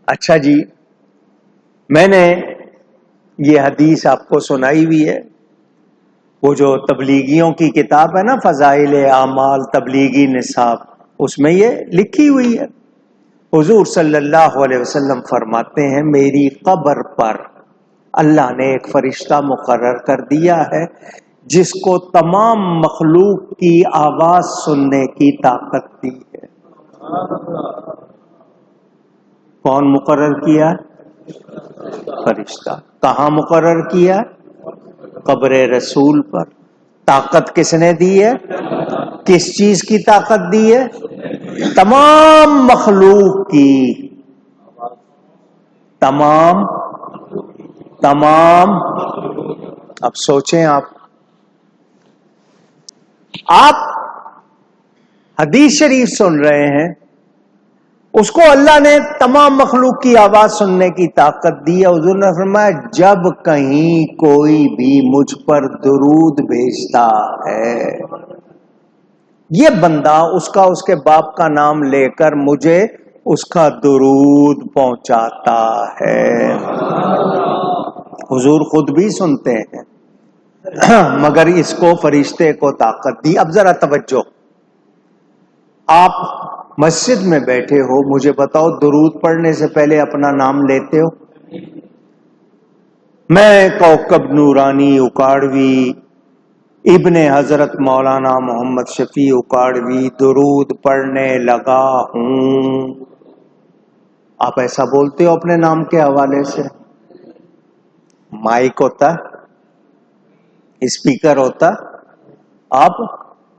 اچھا جی، میں نے یہ حدیث آپ کو سنائی ہوئی ہے، وہ جو تبلیغیوں کی کتاب ہے نا، فضائل اعمال تبلیغی نصاب، اس میں یہ لکھی ہوئی ہے۔ حضور صلی اللہ علیہ وسلم فرماتے ہیں میری قبر پر اللہ نے ایک فرشتہ مقرر کر دیا ہے جس کو تمام مخلوق کی آواز سننے کی طاقت دی ہے۔ کون مقرر کیا؟ فرشتہ۔ کہاں مقرر کیا؟ قبر رسول پر۔ طاقت کس نے دی ہے؟ کس چیز کی طاقت دی ہے؟ تمام مخلوق کی۔ تمام اب سوچیں آپ حدیث شریف سن رہے ہیں، اس کو اللہ نے تمام مخلوق کی آواز سننے کی طاقت دی ہے۔ حضور نے فرمایا جب کہیں کوئی بھی مجھ پر درود بھیجتا ہے، یہ بندہ اس کے باپ کا نام لے کر مجھے اس کا درود پہنچاتا ہے۔ حضور خود بھی سنتے ہیں مگر اس کو فرشتے کو طاقت دی۔ اب ذرا توجہ، آپ مسجد میں بیٹھے ہو، مجھے بتاؤ درود پڑھنے سے پہلے اپنا نام لیتے ہو؟ میں کوكب نورانی اکاڑوی ابن حضرت مولانا محمد شفیع اکاڑوی درود پڑھنے لگا ہوں، آپ ایسا بولتے ہو اپنے نام کے حوالے سے؟ مائک ہوتا، اسپیکر ہوتا، آپ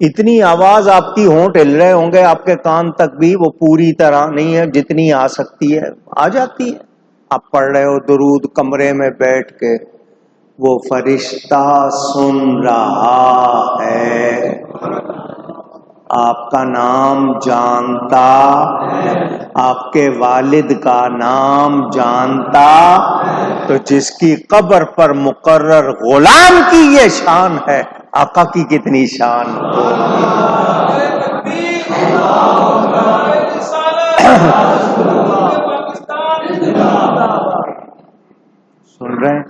اتنی آواز آپ کی ہونٹ ہل رہے ہوں گے، آپ کے کان تک بھی وہ پوری طرح نہیں ہے، جتنی آ سکتی ہے آ جاتی ہے۔ آپ پڑھ رہے ہو درود کمرے میں بیٹھ کے، وہ فرشتہ سن رہا ہے، آپ کا نام جانتا، آپ کے والد کا نام جانتا، تو جس کی قبر پر مقرر غلام کی یہ شان ہے، آقا کی کتنی شان ہوگی۔ سن رہے ہیں؟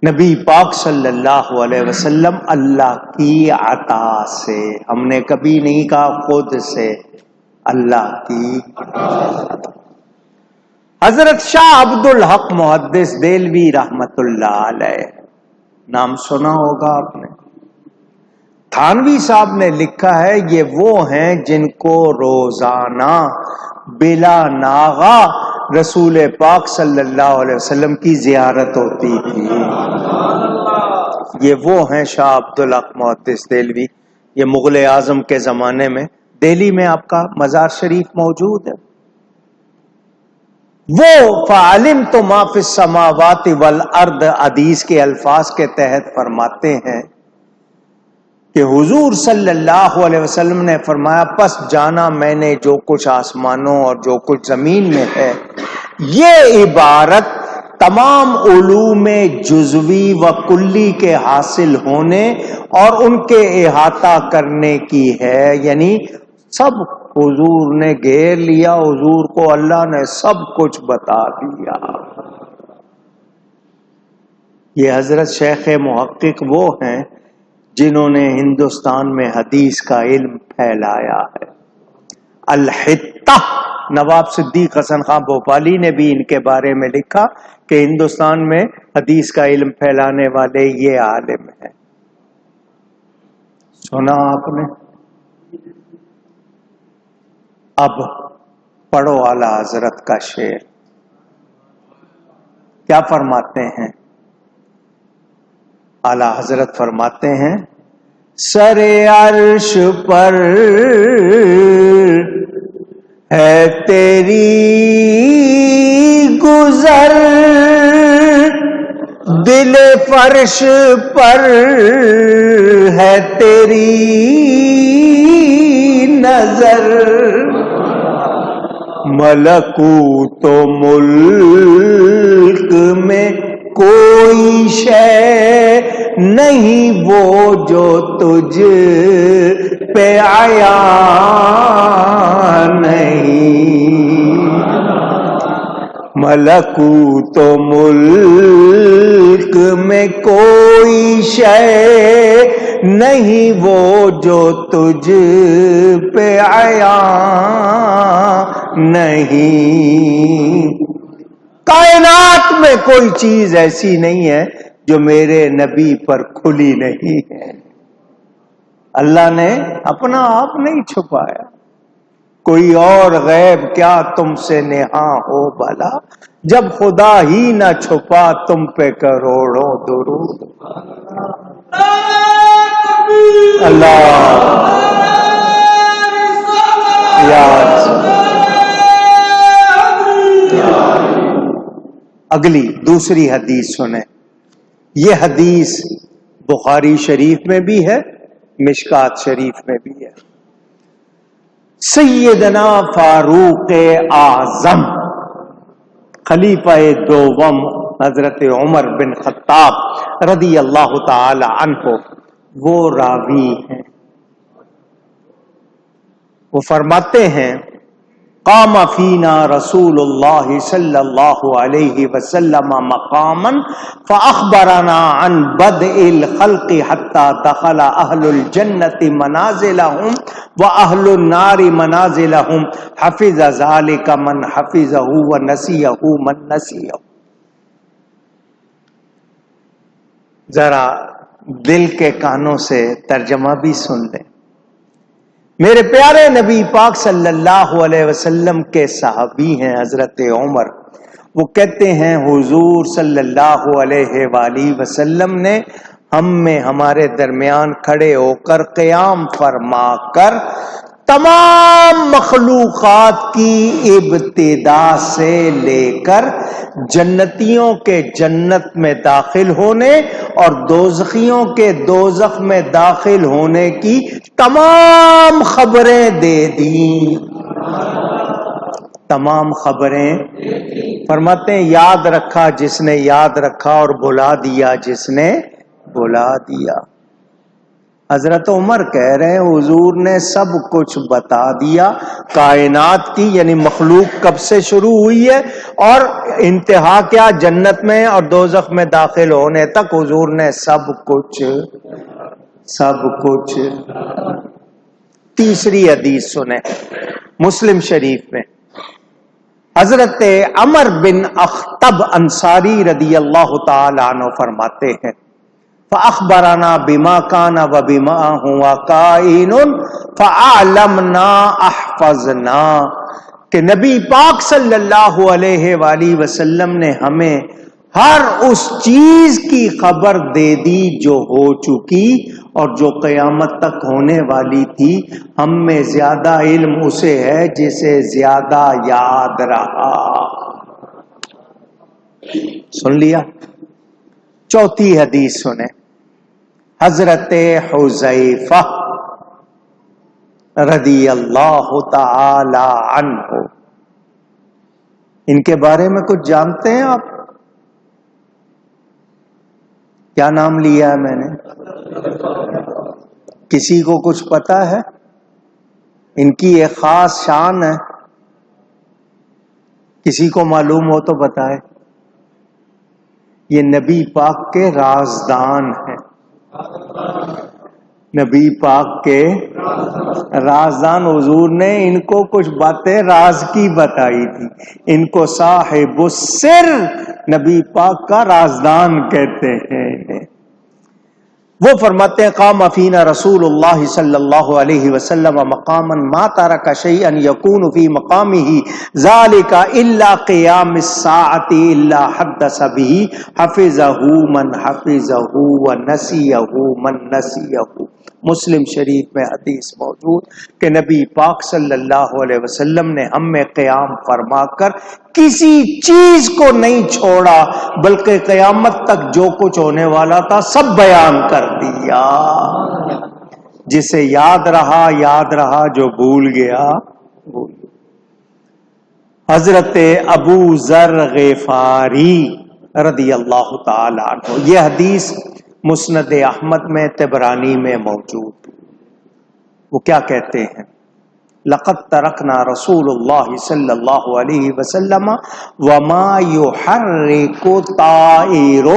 نبی پاک صلی اللہ علیہ وسلم اللہ کی عطا سے، ہم نے کبھی نہیں کہا خود سے، اللہ کی عطا۔ حضرت شاہ عبد الحق محدث دہلوی رحمت اللہ علیہ، نام سنا ہوگا آپ نے۔ تھانوی صاحب نے لکھا ہے یہ وہ ہیں جن کو روزانہ بلا ناغہ رسول پاک صلی اللہ علیہ وسلم کی زیارت ہوتی تھی۔ یہ وہ ہیں شاہ عبد الحق محدث دہلوی، یہ مغل اعظم کے زمانے میں دہلی میں آپ کا مزار شریف موجود ہے۔ وہ فَعَلِمْتُ مَا فِي السَّمَاوَاتِ وَالْأَرْضِ حدیث کے الفاظ کے تحت فرماتے ہیں کہ حضور صلی اللہ علیہ وسلم نے فرمایا پس جانا میں نے جو کچھ آسمانوں اور جو کچھ زمین میں ہے، یہ عبارت تمام علوم جزوی و کلی کے حاصل ہونے اور ان کے احاطہ کرنے کی ہے، یعنی سب حضور نے گھیر لیا، حضور کو اللہ نے سب کچھ بتا دیا۔ یہ حضرت شیخ محقق وہ ہیں جنہوں نے ہندوستان میں حدیث کا علم پھیلایا ہے۔ الحتہ، نواب صدیق حسن خان بھوپالی نے بھی ان کے بارے میں لکھا کہ ہندوستان میں حدیث کا علم پھیلانے والے یہ عالم ہیں۔ سنا آپ نے؟ اب پڑھو اعلی حضرت کا شعر، کیا فرماتے ہیں؟ اعلی حضرت فرماتے ہیں سر عرش پر ہے تیری گزر، دل فرش پر ہے تیری نظر، ملکوت و ملک میں کوئی شے نہیں وہ جو تجھ پہ عیاں نہیں۔ ملکوت و ملک میں کوئی شے نہیں وہ جو تجھ پہ عیاں نہیں. کائنات میں کوئی چیز ایسی نہیں ہے جو میرے نبی پر کھلی نہیں ہے. اللہ نے اپنا آپ نہیں چھپایا. کوئی اور غیب کیا تم سے نہاں ہو بھلا، جب خدا ہی نہ چھپا تم پہ کروڑوں درود. اللہ اگلی دوسری حدیث سنیں. یہ حدیث بخاری شریف میں بھی ہے، مشکات شریف میں بھی ہے. سیدنا فاروق اعظم خلیفہ دوم حضرت عمر بن خطاب رضی اللہ تعالی عنہ وہ راوی ہیں. وہ فرماتے ہیں قام فینا رسول اللہ صلی اللہ علیہ وسلم مقاما فاخبرنا عن بدء الخلق حتى دخل اہل الجنة منازلهم واہل النار منازلهم حفظ ذلك من حفظه ونسيه من نسيه. ذرا دل کے کانوں سے ترجمہ بھی سن لیں. میرے پیارے نبی پاک صلی اللہ علیہ وسلم کے صحابی ہیں حضرت عمر. وہ کہتے ہیں حضور صلی اللہ علیہ وآلہ وسلم نے ہم میں ہمارے درمیان کھڑے ہو کر قیام فرما کر تمام مخلوقات کی ابتدا سے لے کر جنتیوں کے جنت میں داخل ہونے اور دوزخیوں کے دوزخ میں داخل ہونے کی تمام خبریں دے دیں. تمام خبریں فرماتے ہیں یاد رکھا جس نے یاد رکھا اور بھلا دیا جس نے بھلا دیا. حضرت عمر کہہ رہے ہیں حضور نے سب کچھ بتا دیا. کائنات کی یعنی مخلوق کب سے شروع ہوئی ہے اور انتہا کیا جنت میں اور دوزخ میں داخل ہونے تک حضور نے سب کچھ. تیسری حدیث سنیں مسلم شریف میں. حضرت عمر بن اخطب انصاری رضی اللہ تعالی عنہ فرماتے ہیں فَأَخْبَرَنَا بِمَا كَانَ وَبِمَا هُوَ كَائِنٌ فَأَعْلَمْنَا أَحْفَظْنَا کہ نبی پاک صلی اللہ علیہ وآلہ وسلم نے ہمیں ہر اس چیز کی خبر دے دی جو ہو چکی اور جو قیامت تک ہونے والی تھی. ہم میں زیادہ علم اسے ہے جسے زیادہ یاد رہا. سن لیا. چوتھی حدیث سنیں حضرت حذیفہ رضی اللہ تعالی عنہ. ان کے بارے میں کچھ جانتے ہیں آپ؟ کیا نام لیا ہے میں نے؟ کسی کو کچھ پتا ہے؟ ان کی ایک خاص شان ہے، کسی کو معلوم ہو تو بتائے. یہ نبی پاک کے رازدان ہیں. نبی پاک کے رازدان. حضور نے ان کو کچھ باتیں راز کی بتائی تھی. ان کو صاحب السر نبی پاک کا رازدان کہتے ہیں. وہ فرماتے ہیں قام فینا رسول اللہ صلی اللہ علیہ وسلم مقاما ما ترک شیئا یکون فی مقامہ ذالک الا قیام الساعۃ الا حدث به حفظہ من حفظہ ونسیہ من نسیہ. مسلم شریف میں حدیث موجود کہ نبی پاک صلی اللہ علیہ وسلم نے ہم میں قیام فرما کر کسی چیز کو نہیں چھوڑا بلکہ قیامت تک جو کچھ ہونے والا تھا سب بیان کر دیا. جسے یاد رہا جو بھول گیا بھول گیا. حضرت ابو ذر غفاری رضی اللہ تعالی عنہ. یہ حدیث مسند احمد میں طبرانی میں موجود. وہ کیا کہتے ہیں لقد ترکنا رسول اللہ صلی اللہ علیہ وسلم وما یحرک طائر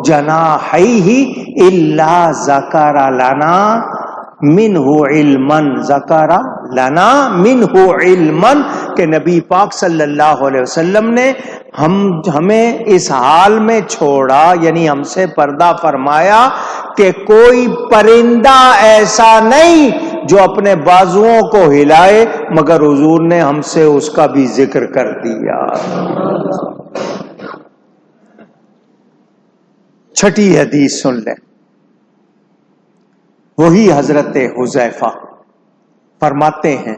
جناحیہ الا ذکر لنا منہ علما، ذکر لنا منہ علما، کہ نبی پاک صلی اللہ علیہ وسلم نے ہمیں اس حال میں چھوڑا، یعنی ہم سے پردہ فرمایا کہ کوئی پرندہ ایسا نہیں جو اپنے بازوؤں کو ہلائے مگر حضور نے ہم سے اس کا بھی ذکر کر دیا۔ چھٹی حدیث سن لیں، وہی حضرت حذیفہ فرماتے ہیں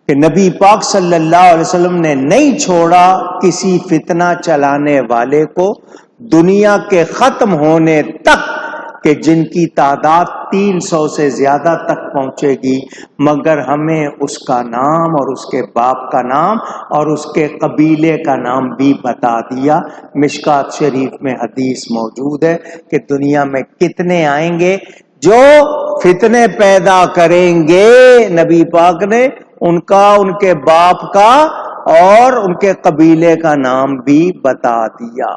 کہ نبی پاک صلی اللہ علیہ وسلم نے نہیں چھوڑا کسی فتنہ چلانے والے کو دنیا کے ختم ہونے تک کہ جن کی تعداد 300 سے زیادہ تک پہنچے گی، مگر ہمیں اس کا نام اور اس کے باپ کا نام اور اس کے قبیلے کا نام بھی بتا دیا۔ مشکات شریف میں حدیث موجود ہے کہ دنیا میں کتنے آئیں گے جو فتنے پیدا کریں گے، نبی پاک نے ان کا، ان کے باپ کا اور ان کے قبیلے کا نام بھی بتا دیا۔